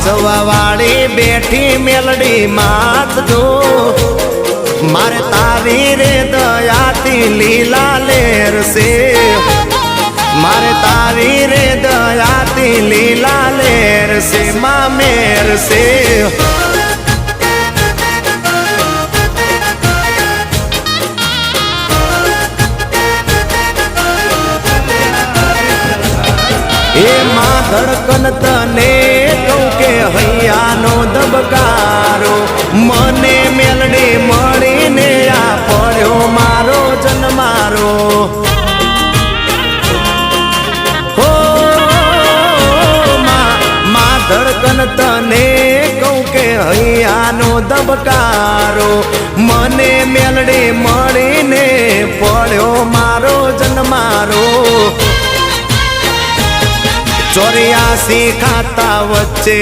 વાંસવા વાળી બેઠી મેલડી માત જો મારે તારી રે દયાથી લીલા લેર છે મારે તારી રે દયાથી લીલા લેર છે માં મેર છે એ માં ધડકન તને કહું કે હૈયાનો ધબકારો મને મેલડી મળીને આ પડ્યો મારો જન્મારો હો માં ધડકન તને કહું કે હૈયાનો ધબકારો મને મેલડી મળીને પડ્યો મારો જન્મારો 84 ખાતા વચ્ચે